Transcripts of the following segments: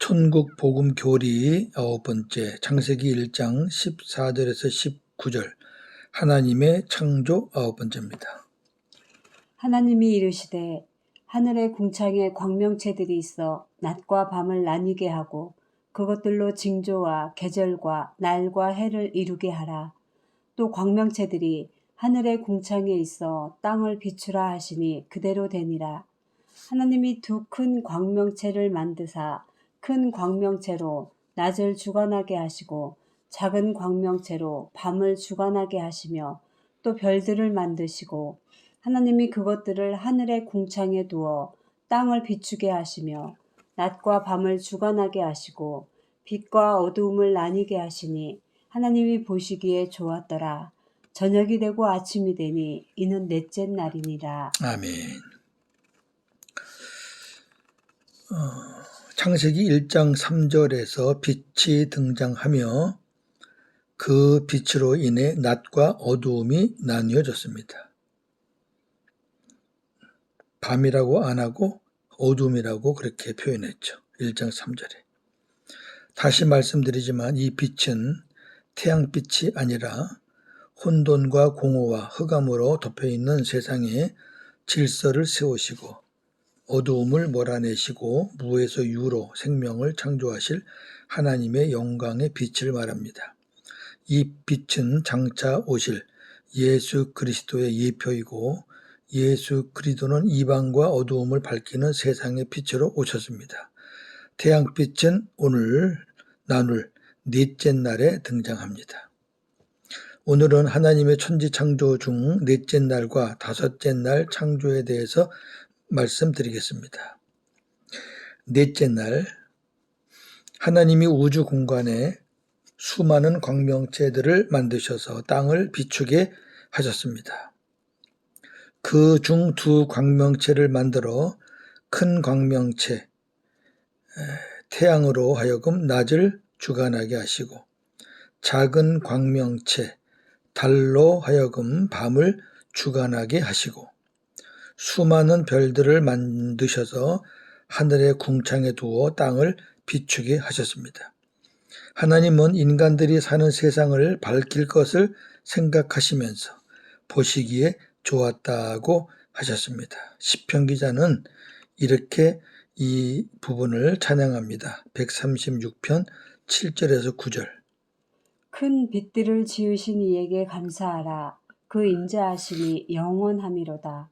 천국 복음 교리 9번째 창세기 1장 14절에서 19절 하나님의 창조 9번째입니다. 하나님이 이르시되 하늘의 궁창에 광명체들이 있어 낮과 밤을 나뉘게 하고 그것들로 징조와 계절과 날과 해를 이루게 하라. 또 광명체들이 하늘의 궁창에 있어 땅을 비추라 하시니 그대로 되니라. 하나님이 두 큰 광명체를 만드사 큰 광명체로 낮을 주관하게 하시고 작은 광명체로 밤을 주관하게 하시며 또 별들을 만드시고 하나님이 그것들을 하늘의 궁창에 두어 땅을 비추게 하시며 낮과 밤을 주관하게 하시고 빛과 어두움을 나뉘게 하시니 하나님이 보시기에 좋았더라. 저녁이 되고 아침이 되니 이는 넷째 날이니라. 아멘. 창세기 1장 3절에서 빛이 등장하며 그 빛으로 인해 낮과 어두움이 나뉘어졌습니다. 밤이라고 안 하고 어두움이라고 그렇게 표현했죠. 1장 3절에. 다시 말씀드리지만 이 빛은 태양빛이 아니라 혼돈과 공허와 흑암으로 덮여있는 세상에 질서를 세우시고 어두움을 몰아내시고 무에서 유로 생명을 창조하실 하나님의 영광의 빛을 말합니다. 이 빛은 장차 오실 예수 그리스도의 예표이고 예수 그리스도는 이방과 어두움을 밝히는 세상의 빛으로 오셨습니다. 태양빛은 오늘 나눌 넷째 날에 등장합니다. 오늘은 하나님의 천지 창조 중 넷째 날과 다섯째 날 창조에 대해서 말씀드리겠습니다. 넷째 날, 하나님이 우주 공간에 수많은 광명체들을 만드셔서 땅을 비추게 하셨습니다. 그 중 두 광명체를 만들어 큰 광명체, 태양으로 하여금 낮을 주관하게 하시고 작은 광명체, 달로 하여금 밤을 주관하게 하시고 수많은 별들을 만드셔서 하늘의 궁창에 두어 땅을 비추게 하셨습니다. 하나님은 인간들이 사는 세상을 밝힐 것을 생각하시면서 보시기에 좋았다고 하셨습니다. 시편 기자는 이렇게 이 부분을 찬양합니다. 136편 7절에서 9절. 큰 빛들을 지으신 이에게 감사하라. 그 인자하심이 영원함이로다.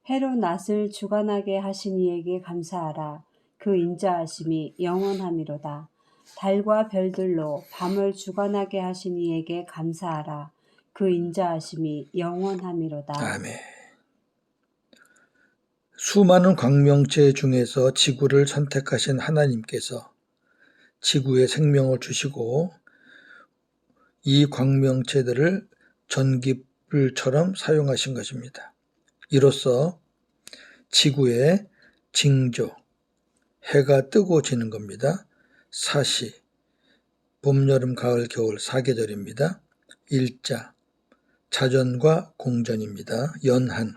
해로 낮을 주관하게 하신 이에게 감사하라. 그 인자하심이 영원함이로다. 달과 별들로 밤을 주관하게 하신 이에게 감사하라. 그 인자하심이 영원함이로다. 아멘. 수많은 광명체 중에서 지구를 선택하신 하나님께서 지구에 생명을 주시고 이 광명체들을 전기불처럼 사용하신 것입니다. 이로써 지구의 징조, 해가 뜨고 지는 겁니다. 사시, 봄, 여름, 가을, 겨울 4계절입니다. 일자, 자전과 공전입니다. 연한,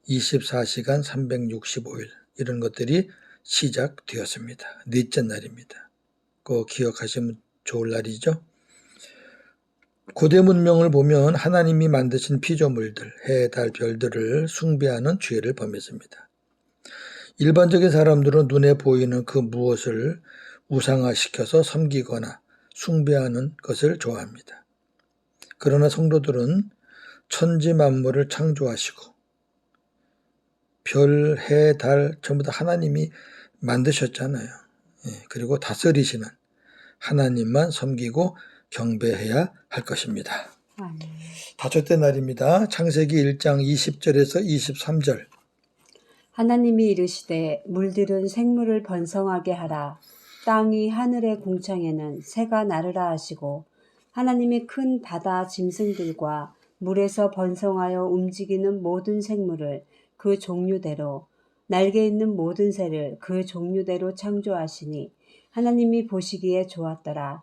24시간 365일 이런 것들이 시작되었습니다. 넷째 날입니다. 그거 기억하시면 좋을 날이죠. 고대 문명을 보면 하나님이 만드신 피조물들, 해, 달, 별들을 숭배하는 죄를 범했습니다. 일반적인 사람들은 눈에 보이는 그 무엇을 우상화시켜서 섬기거나 숭배하는 것을 좋아합니다. 그러나 성도들은 천지 만물을 창조하시고 별, 해, 달 전부 다 하나님이 만드셨잖아요. 그리고 다스리시는 하나님만 섬기고 경배해야 할 것입니다. 다섯째 날입니다. 창세기 1장 20절에서 23절. 하나님이 이르시되 물들은 생물을 번성하게 하라. 땅이 하늘의 궁창에는 새가 나르라 하시고 하나님이 큰 바다 짐승들과 물에서 번성하여 움직이는 모든 생물을 그 종류대로 날개 있는 모든 새를 그 종류대로 창조하시니 하나님이 보시기에 좋았더라.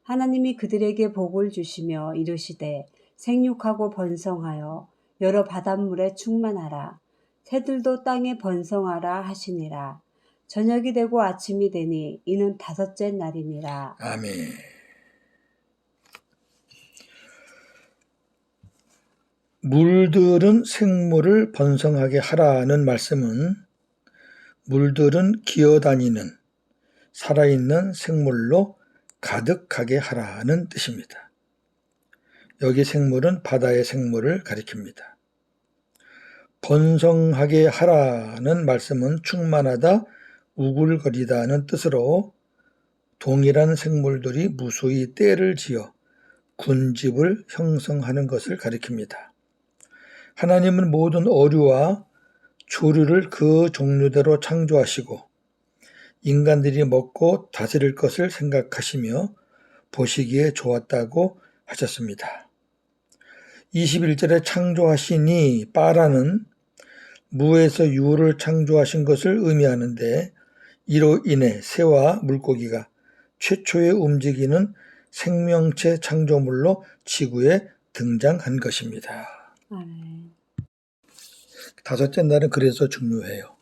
하나님이 그들에게 복을 주시며 이르시되 생육하고 번성하여 여러 바닷물에 충만하라. 새들도 땅에 번성하라 하시니라. 저녁이 되고 아침이 되니 이는 다섯째 날이니라. 아멘. 물들은 생물을 번성하게 하라는 말씀은 물들은 기어다니는 살아있는 생물로 가득하게 하라는 뜻입니다. 여기 생물은 바다의 생물을 가리킵니다. 번성하게 하라는 말씀은 충만하다, 우글거리다는 뜻으로 동일한 생물들이 무수히 떼를 지어 군집을 형성하는 것을 가리킵니다. 하나님은 모든 어류와 조류를 그 종류대로 창조하시고 인간들이 먹고 다스릴 것을 생각하시며 보시기에 좋았다고 하셨습니다. 21절에 창조하시니 빠라는 무에서 유를 창조하신 것을 의미하는데 이로 인해 새와 물고기가 최초에 움직이는 생명체 창조물로 지구에 등장한 것입니다. 아멘. 다섯째 날은 그래서 중요해요.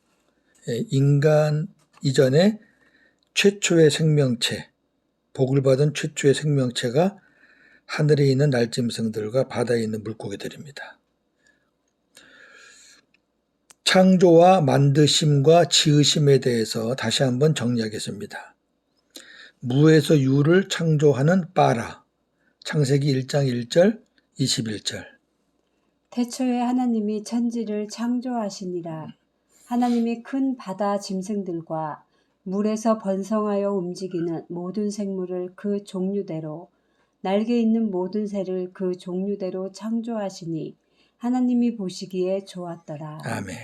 인간 이전에 최초의 생명체, 복을 받은 최초의 생명체가 하늘에 있는 날짐승들과 바다에 있는 물고기들입니다. 창조와 만드심과 지으심에 대해서 다시 한번 정리하겠습니다. 무에서 유를 창조하는 빠라, 창세기 1장 1절, 21절. 태초에 하나님이 천지를 창조하시니라. 하나님이 큰 바다 짐승들과 물에서 번성하여 움직이는 모든 생물을 그 종류대로 날개 있는 모든 새를 그 종류대로 창조하시니 하나님이 보시기에 좋았더라. 아멘.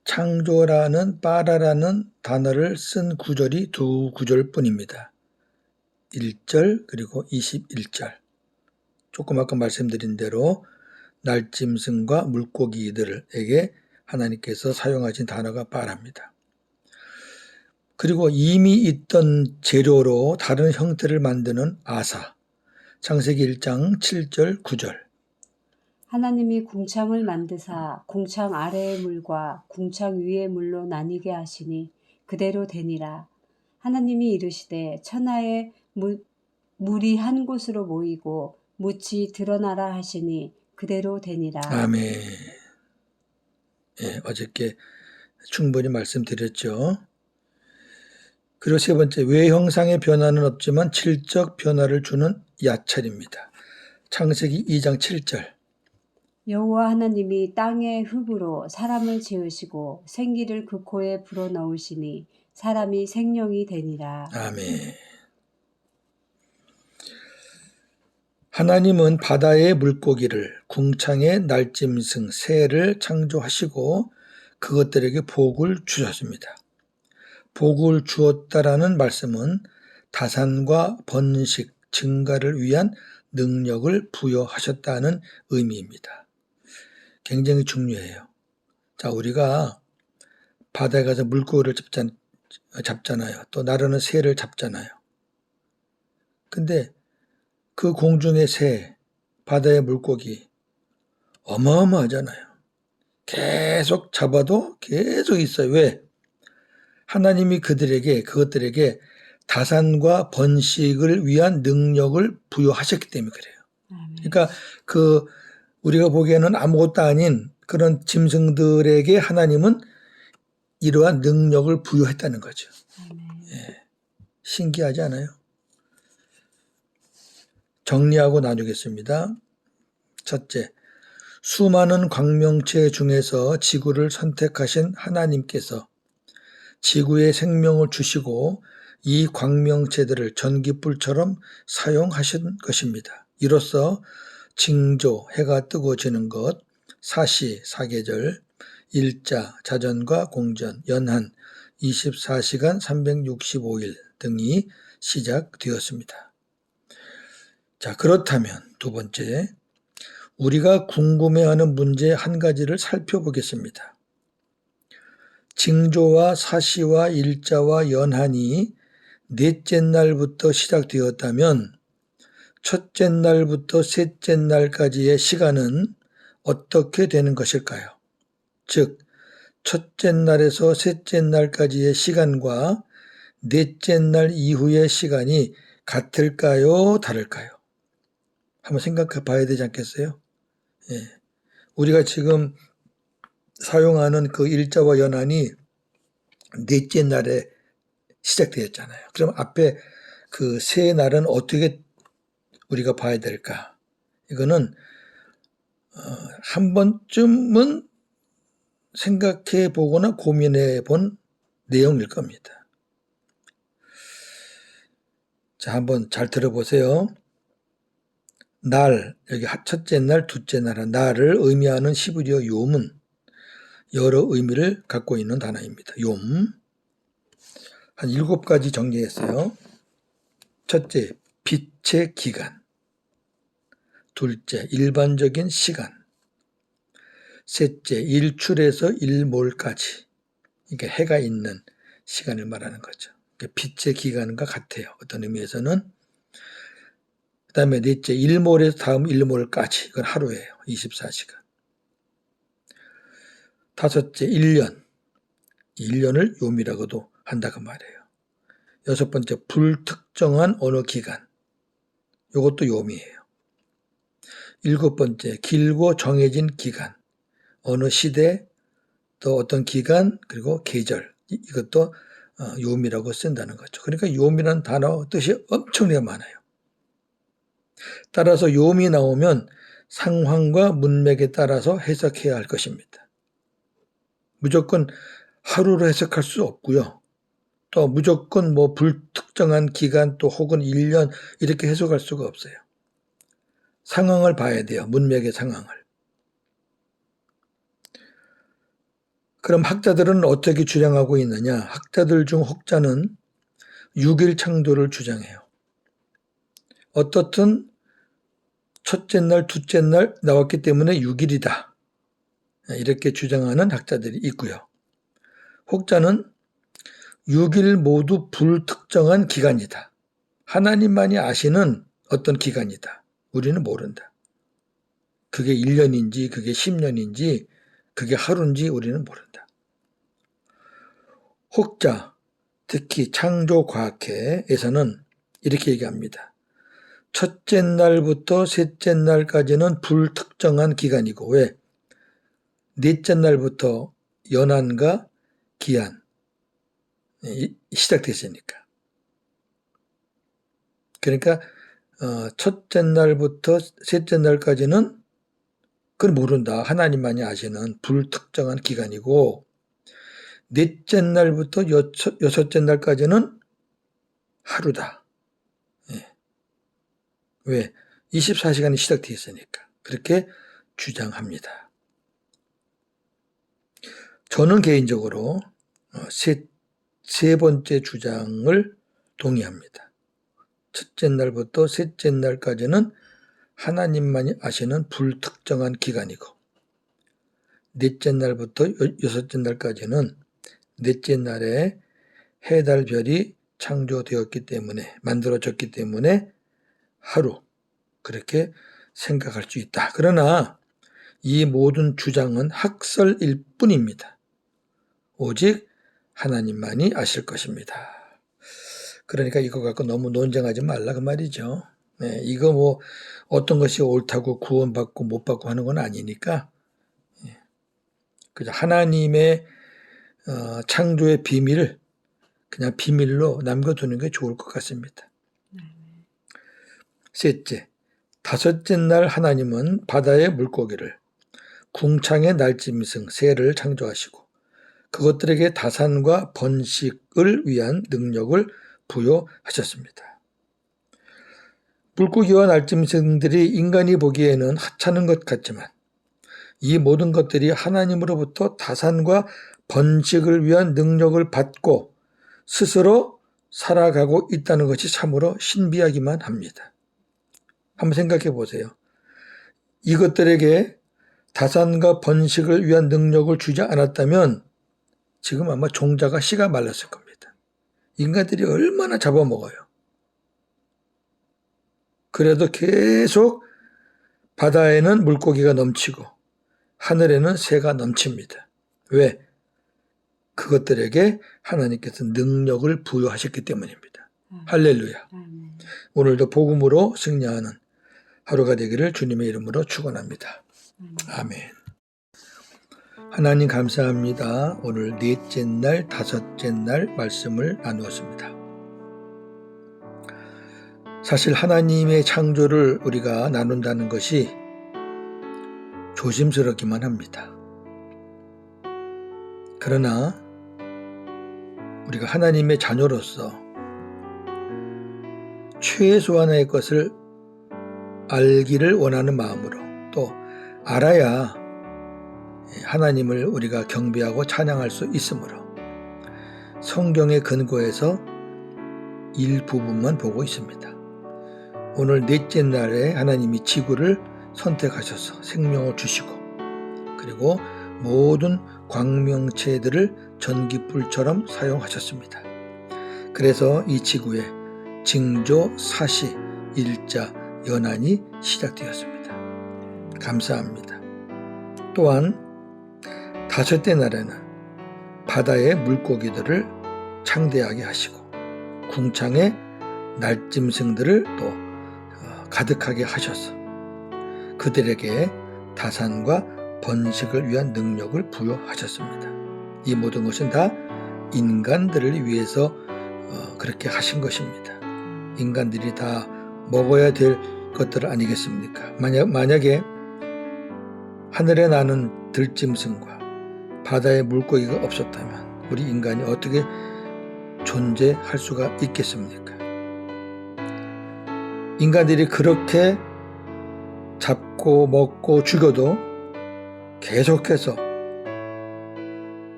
창조라는 빠라라는 단어를 쓴 구절이 두 구절뿐입니다. 1절 그리고 21절. 조금 아까 말씀드린 대로 날짐승과 물고기들에게 하나님께서 사용하신 단어가 빠랍니다. 그리고 이미 있던 재료로 다른 형태를 만드는 아사. 창세기 1장 7절 9절. 하나님이 궁창을 만드사 궁창 아래의 물과 궁창 위의 물로 나뉘게 하시니 그대로 되니라. 하나님이 이르시되 천하의 물이 한 곳으로 모이고 묻이 드러나라 하시니 그대로 되니라. 아멘. 예, 어저께 충분히 말씀드렸죠. 그리고 세 번째, 외형상의 변화는 없지만 질적 변화를 주는 야찰입니다. 창세기 2장 7절. 여호와 하나님이 땅의 흙으로 사람을 지으시고 생기를 그 코에 불어넣으시니 사람이 생명이 되니라. 아멘. 하나님은 바다의 물고기를, 궁창의 날짐승, 새를 창조하시고 그것들에게 복을 주셨습니다. 복을 주었다라는 말씀은 다산과 번식, 증가를 위한 능력을 부여하셨다는 의미입니다. 굉장히 중요해요. 자, 우리가 바다에 가서 물고기를 잡잖아요. 또 나르는 새를 잡잖아요. 근데 그 공중의 새, 바다의 물고기 어마어마하잖아요. 계속 잡아도 계속 있어요. 왜? 하나님이 그것들에게 다산과 번식을 위한 능력을 부여하셨기 때문에 그래요. 그러니까 우리가 보기에는 아무것도 아닌 그런 짐승들에게 하나님은 이러한 능력을 부여했다는 거죠. 예. 신기하지 않아요? 정리하고 나누겠습니다. 첫째, 수많은 광명체 중에서 지구를 선택하신 하나님께서 지구에 생명을 주시고 이 광명체들을 전기불처럼 사용하신 것입니다. 이로써 징조, 해가 뜨고 지는 것, 사시, 사계절, 일자, 자전과 공전, 연한, 24시간 365일 등이 시작되었습니다. 자, 그렇다면 두 번째, 우리가 궁금해하는 문제 한 가지를 살펴보겠습니다. 징조와 사시와 일자와 연한이 넷째 날부터 시작되었다면 첫째 날부터 셋째 날까지의 시간은 어떻게 되는 것일까요? 즉, 첫째 날에서 셋째 날까지의 시간과 넷째 날 이후의 시간이 같을까요? 다를까요? 한번 생각해 봐야 되지 않겠어요? 예. 우리가 지금 사용하는 그 일자와 연한이 넷째 날에 시작되었잖아요. 그럼 앞에 그 세 날은 어떻게 우리가 봐야 될까? 이거는 한 번쯤은 생각해 보거나 고민해 본 내용일 겁니다. 자, 한번 잘 들어보세요. 날, 여기 첫째 날, 둘째 날, 날을 의미하는 히브리어 욤은 여러 의미를 갖고 있는 단어입니다. 욤. 한 7가지 정리했어요. 첫째, 빛의 기간. 둘째, 일반적인 시간. 셋째, 일출에서 일몰까지. 이게 해가 있는 시간을 말하는 거죠. 빛의 기간과 같아요. 어떤 의미에서는. 그 다음에 넷째, 일몰에서 다음 일몰까지. 이건 하루예요. 24시간. 다섯째, 1년. 1년을 욤이라고도 한다고 말해요. 여섯 번째, 불특정한 어느 기간. 이것도 욤이에요. 일곱 번째, 길고 정해진 기간. 어느 시대, 또 어떤 기간, 그리고 계절. 이것도 욤이라고 쓴다는 거죠. 그러니까 욤이라는 단어 뜻이 엄청나게 많아요. 따라서 욤이 나오면 상황과 문맥에 따라서 해석해야 할 것입니다. 무조건 하루로 해석할 수 없고요. 또 무조건 뭐 불특정한 기간 또 혹은 1년 이렇게 해석할 수가 없어요. 상황을 봐야 돼요. 문맥의 상황을. 그럼 학자들은 어떻게 주장하고 있느냐? 학자들 중 혹자는 6일 창조를 주장해요. 어떻든 첫째 날, 둘째 날 나왔기 때문에 6일이다. 이렇게 주장하는 학자들이 있고요. 혹자는 6일 모두 불특정한 기간이다. 하나님만이 아시는 어떤 기간이다. 우리는 모른다. 그게 1년인지 그게 10년인지 그게 하루인지 우리는 모른다. 혹자, 특히 창조과학회에서는 이렇게 얘기합니다. 첫째 날부터 셋째 날까지는 불특정한 기간이고 왜? 넷째 날부터 연한과 기한 시작됐으니까. 그러니까 첫째 날부터 셋째 날까지는 그건 모른다. 하나님만이 아시는 불특정한 기간이고 넷째 날부터 여섯째 날까지는 하루다. 예. 왜? 24시간이 시작되어 있으니까. 그렇게 주장합니다. 저는 개인적으로 세 번째 주장을 동의합니다. 첫째 날부터 셋째 날까지는 하나님만이 아시는 불특정한 기간이고 넷째 날부터 여섯째 날까지는 넷째 날에 해, 달, 별이 창조되었기 때문에 만들어졌기 때문에 하루 그렇게 생각할 수 있다. 그러나 이 모든 주장은 학설일 뿐입니다. 오직 하나님만이 아실 것입니다. 그러니까 이거 갖고 너무 논쟁하지 말라 그 말이죠. 네, 이거 뭐 어떤 것이 옳다고 구원받고 못 받고 하는 건 아니니까 그저 하나님의 창조의 비밀을 그냥 비밀로 남겨두는 게 좋을 것 같습니다. 셋째, 다섯째 날 하나님은 바다의 물고기를 궁창의 날짐승 새를 창조하시고 그것들에게 다산과 번식을 위한 능력을 부여하셨습니다. 물고기와 날짐승들이 인간이 보기에는 하찮은 것 같지만 이 모든 것들이 하나님으로부터 다산과 번식을 위한 능력을 받고 스스로 살아가고 있다는 것이 참으로 신비하기만 합니다. 한번 생각해 보세요. 이것들에게 다산과 번식을 위한 능력을 주지 않았다면 지금 아마 종자가 씨가 말랐을 겁니다. 인간들이 얼마나 잡아먹어요. 그래도 계속 바다에는 물고기가 넘치고 하늘에는 새가 넘칩니다. 왜? 그것들에게 하나님께서 능력을 부여하셨기 때문입니다. 할렐루야. 아멘. 오늘도 복음으로 승리하는 하루가 되기를 주님의 이름으로 축원합니다. 아멘. 하나님 감사합니다. 오늘 넷째 날, 다섯째 날 말씀을 나누었습니다. 사실 하나님의 창조를 우리가 나눈다는 것이 조심스럽기만 합니다. 그러나 우리가 하나님의 자녀로서 최소한의 것을 알기를 원하는 마음으로 또 알아야 하나님을 우리가 경배하고 찬양할 수 있으므로 성경의 근거에서 일부분만 보고 있습니다. 오늘 넷째 날에 하나님이 지구를 선택하셔서 생명을 주시고 그리고 모든 광명체들을 전기불처럼 사용하셨습니다. 그래서 이 지구에 징조, 사시, 일자, 연한이 시작되었습니다. 감사합니다. 또한 다섯째 날에는 바다의 물고기들을 창대하게 하시고 궁창의 날짐승들을 또 가득하게 하셔서 그들에게 다산과 번식을 위한 능력을 부여하셨습니다. 이 모든 것은 다 인간들을 위해서 그렇게 하신 것입니다. 인간들이 다 먹어야 될 것들 아니겠습니까? 만약에 하늘에 나는 들짐승과 바다의 물고기가 없었다면 우리 인간이 어떻게 존재할 수가 있겠습니까? 인간들이 그렇게 잡고 먹고 죽여도 계속해서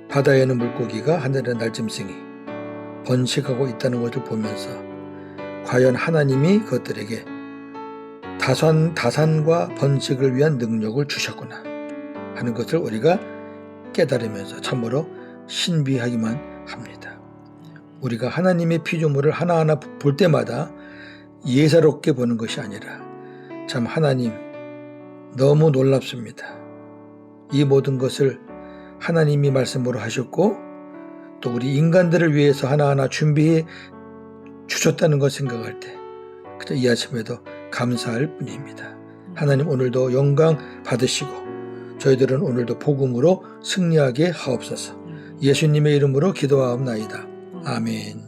바다에는 물고기가 하늘에 날짐승이 번식하고 있다는 것을 보면서 과연 하나님이 그것들에게 다산과 번식을 위한 능력을 주셨구나 하는 것을 우리가 깨달으면서 참으로 신비하기만 합니다. 우리가 하나님의 피조물을 하나하나 볼 때마다 예사롭게 보는 것이 아니라 참 하나님 너무 놀랍습니다. 이 모든 것을 하나님이 말씀으로 하셨고 또 우리 인간들을 위해서 하나하나 준비해 주셨다는 것 생각할 때 그저 이 아침에도 감사할 뿐입니다. 하나님 오늘도 영광 받으시고 저희들은 오늘도 복음으로 승리하게 하옵소서. 예수님의 이름으로 기도하옵나이다. 아멘.